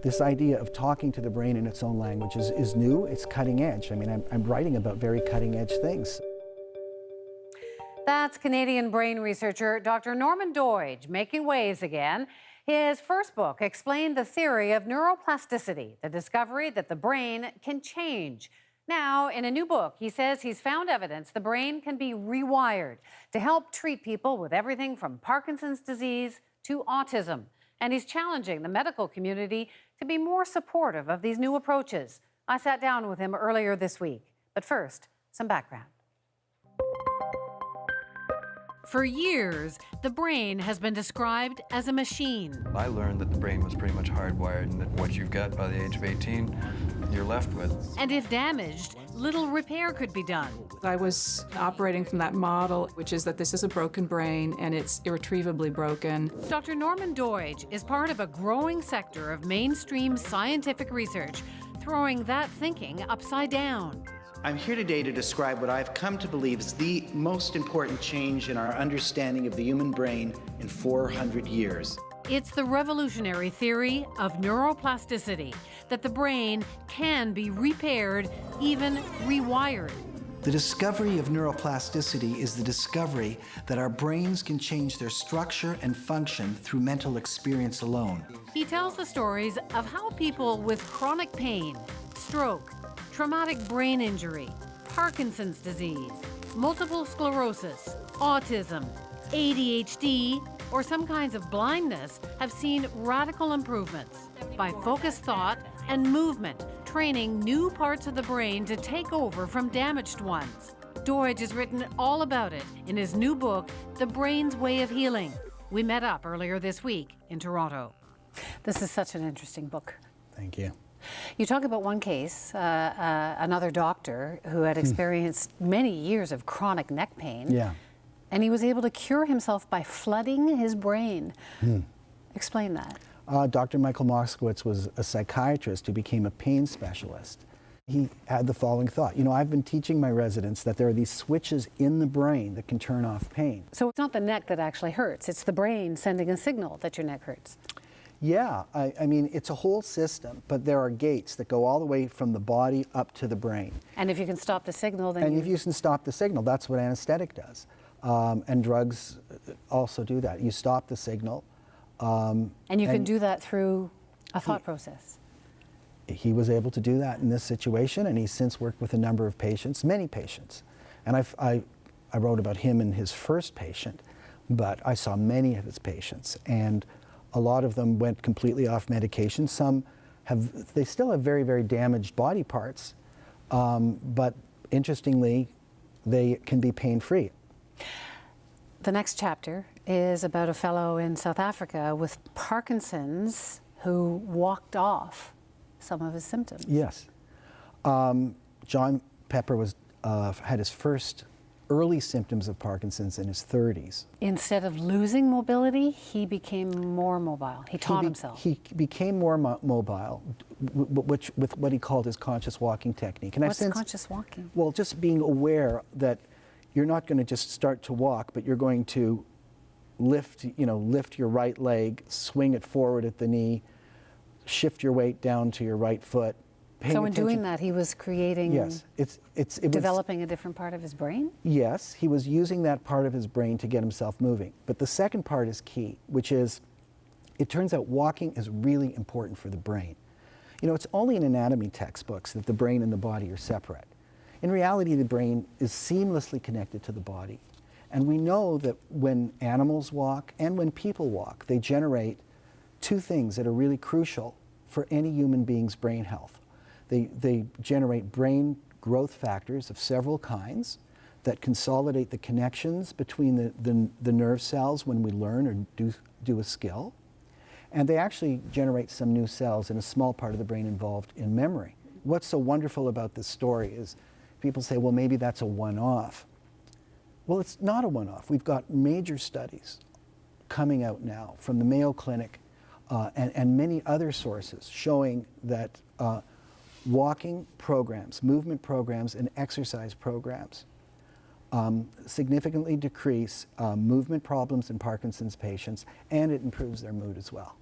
This idea of talking to the brain in its own language is new, it's cutting edge. I mean, I'm writing about very cutting edge things. That's Canadian brain researcher Dr. Norman Doidge making waves again. His first book explained the theory of neuroplasticity, the discovery that the brain can change. Now, in a new book, he says he's found evidence the brain can be rewired to help treat people with everything from Parkinson's disease to autism. And he's challenging the medical community to be more supportive of these new approaches. I sat down with him earlier this week. But first, some background. For years, the brain has been described as a machine. I learned that the brain was pretty much hardwired and that what you've got by the age of 18, you're left with. And if damaged, little repair could be done. I was operating from that model, which is that this is a broken brain and it's irretrievably broken. Dr. Norman Doidge is part of a growing sector of mainstream scientific research, throwing that thinking upside down. I'm here today to describe what I've come to believe is the most important change in our understanding of the human brain in 400 years. It's the revolutionary theory of neuroplasticity, that the brain can be repaired, even rewired. The discovery of neuroplasticity is the discovery that our brains can change their structure and function through mental experience alone. He tells the stories of how people with chronic pain, stroke, traumatic brain injury, Parkinson's disease, multiple sclerosis, autism, ADHD, or some kinds of blindness have seen radical improvements by focused thought and movement, training new parts of the brain to take over from damaged ones. Doidge has written all about it in his new book, The Brain's Way of Healing. We met up earlier this week in Toronto. This is such an interesting book. Thank you. You talk about one case, another doctor who had experienced many years of chronic neck pain. Yeah. And he was able to cure himself by flooding his brain. Explain that. Dr. Michael Moskowitz was a psychiatrist who became a pain specialist. He had the following thought. You know, I've been teaching my residents that there are these switches in the brain that can turn off pain. So it's not the neck that actually hurts, it's the brain sending a signal that your neck hurts. Yeah, I mean, it's a whole system, but there are gates that go all the way from the body up to the brain. And if you can stop the signal, then if you can stop the signal, that's what anesthetic does. And drugs also do that. You stop the signal. And you can do that through a thought process. He was able to do that in this situation, and he's since worked with a number of patients, many patients. And I wrote about him and his first patient, but I saw many of his patients, and a lot of them went completely off medication. Some they still have very, very damaged body parts, but interestingly, they can be pain-free. The next chapter is about a fellow in South Africa with Parkinson's who walked off some of his symptoms. Yes. John Pepper had his first early symptoms of Parkinson's in his 30s. Instead of losing mobility, he became more mobile. He taught himself. He became more mobile, with what he called his conscious walking technique. And What's conscious walking? Well, just being aware that you're not going to just start to walk, but you're going to lift your right leg, swing it forward at the knee, shift your weight down to your right foot. So in doing that, he was creating, yes, developing a different part of his brain? Yes, he was using that part of his brain to get himself moving. But the second part is key, which is, it turns out walking is really important for the brain. You know, it's only in anatomy textbooks that the brain and the body are separate. In reality, the brain is seamlessly connected to the body. And we know that when animals walk and when people walk, they generate two things that are really crucial for any human being's brain health. They generate brain growth factors of several kinds that consolidate the connections between the nerve cells when we learn or do a skill. And they actually generate some new cells in a small part of the brain involved in memory. What's so wonderful about this story is people say, well, maybe that's a one-off. Well, it's not a one-off. We've got major studies coming out now from the Mayo Clinic and many other sources showing that walking programs, movement programs, and exercise programs significantly decrease movement problems in Parkinson's patients, and it improves their mood as well.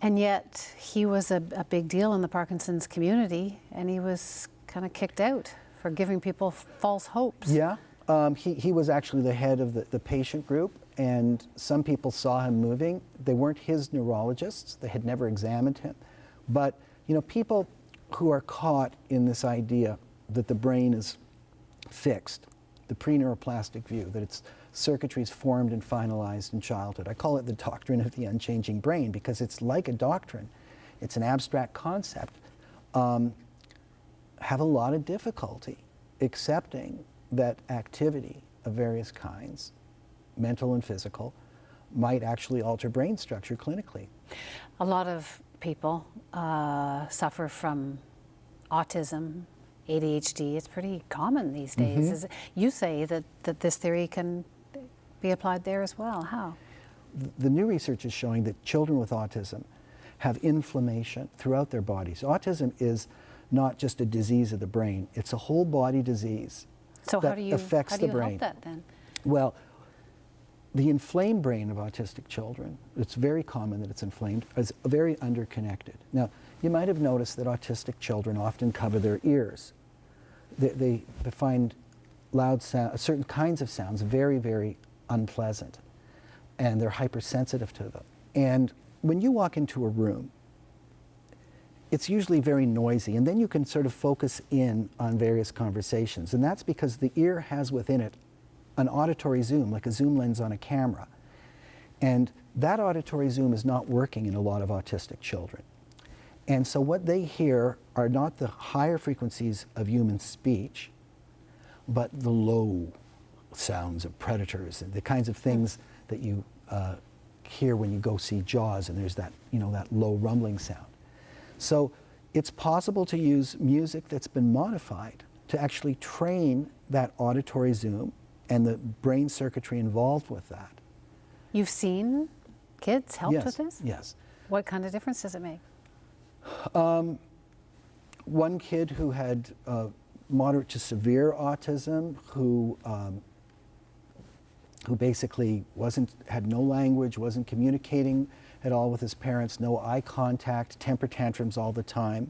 And yet he was a big deal in the Parkinson's community, and he was kind of kicked out for giving people false hopes. Yeah, he was actually the head of the patient group, and some people saw him moving. They weren't his neurologists. They had never examined him. But, you know, people who are caught in this idea that the brain is fixed, the pre-neuroplastic view, that its circuitries formed and finalized in childhood. I call it the doctrine of the unchanging brain because it's like a doctrine. It's an abstract concept. Have a lot of difficulty accepting that activity of various kinds, mental and physical, might actually alter brain structure clinically. A lot of people suffer from autism, ADHD. It's pretty common these days. You say that this theory can be applied there as well. How? The new research is showing that children with autism have inflammation throughout their bodies. Autism is not just a disease of the brain, it's a whole body disease So that how do you affects the brain. help that then? Well, the inflamed brain of autistic children, it's very common that it's inflamed, is very underconnected. Now, you might have noticed that autistic children often cover their ears. They find loud sound, certain kinds of sounds very, very unpleasant, and they're hypersensitive to them. And when you walk into a room, it's usually very noisy, and then you can sort of focus in on various conversations, and that's because the ear has within it an auditory zoom, like a zoom lens on a camera. And that auditory zoom is not working in a lot of autistic children. And so what they hear are not the higher frequencies of human speech, but the low sounds of predators and the kinds of things that you hear when you go see Jaws, and there's that, you know, that low rumbling sound. So it's possible to use music that's been modified to actually train that auditory zoom and the brain circuitry involved with that. You've seen kids helped Yes, with this? yes. What kind of difference does it make? One kid who had moderate to severe autism, who basically had no language, wasn't communicating at all with his parents, no eye contact, temper tantrums all the time.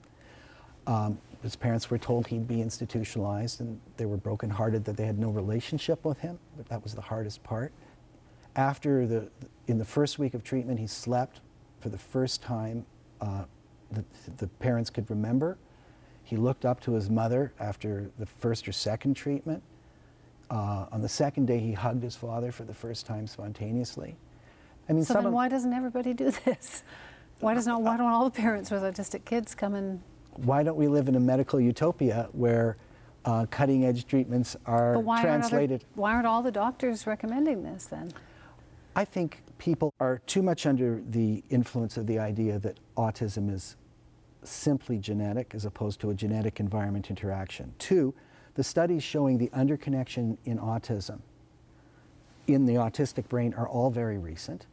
His parents were told he'd be institutionalized, and they were brokenhearted that they had no relationship with him, but that was the hardest part. In the first week of treatment, he slept for the first time the parents could remember. He looked up to his mother after the first or second treatment. On the second day, he hugged his father for the first time spontaneously. I mean, So then why doesn't everybody do this? Why don't all the parents with autistic kids come and... Why don't we live in a medical utopia where cutting-edge treatments are translated? Why aren't all the doctors recommending this then? I think people are too much under the influence of the idea that autism is simply genetic as opposed to a genetic environment interaction. Two, the studies showing the underconnection in autism in the autistic brain are all very recent.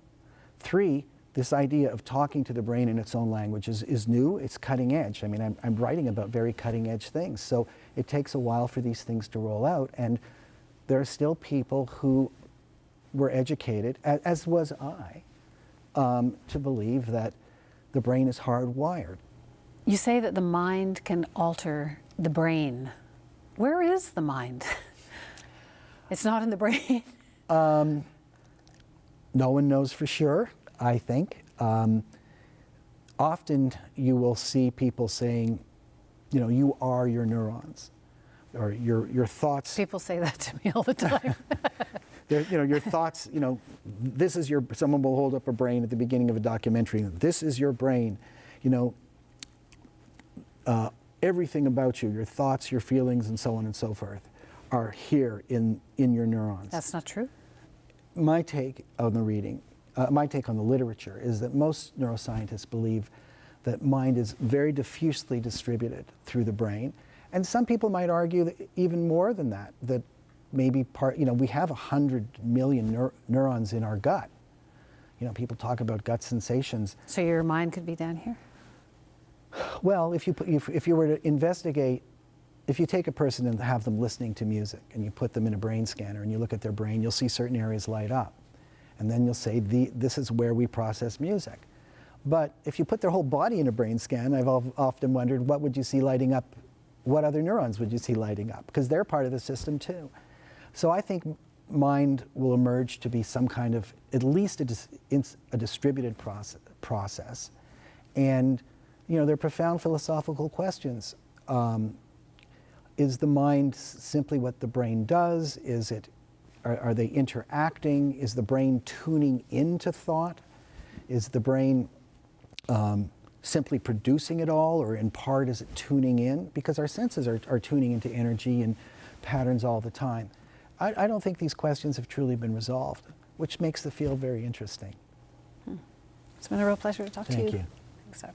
Three, this idea of talking to the brain in its own language is new, it's cutting edge. I mean, I'm writing about very cutting edge things, so it takes a while for these things to roll out, and there are still people who were educated, as was I, to believe that the brain is hardwired. You say that the mind can alter the brain. Where is the mind? It's not in the brain. No one knows for sure, I think. Often you will see people saying, you know, you are your neurons, or your thoughts. People say that to me all the time. You know, your thoughts, you know, this is your, someone will hold up a brain at the beginning of a documentary, this is your brain, you know, everything about you, your thoughts, your feelings, and so on and so forth, are here in your neurons. That's not true. My take on the reading, my take on the literature is that most neuroscientists believe that mind is very diffusely distributed through the brain. And some people might argue that even more than that, that maybe you know, we have 100 million neurons in our gut. You know, people talk about gut sensations. So your mind could be down here? Well, if you were to investigate, if you take a person and have them listening to music and you put them in a brain scanner and you look at their brain, you'll see certain areas light up. And then you'll say, this is where we process music. But if you put their whole body in a brain scan, I've often wondered, what would you see lighting up? What other neurons would you see lighting up? Because they're part of the system too. So I think mind will emerge to be some kind of, at least a distributed process. And, you know, they're profound philosophical questions. Is the mind simply what the brain does? Are they interacting? Is the brain tuning into thought? Is the brain simply producing it all, or in part is it tuning in? Because our senses are tuning into energy and patterns all the time. I don't think these questions have truly been resolved, which makes the field very interesting. It's been a real pleasure to talk to you. Thank you. Thanks, Dr.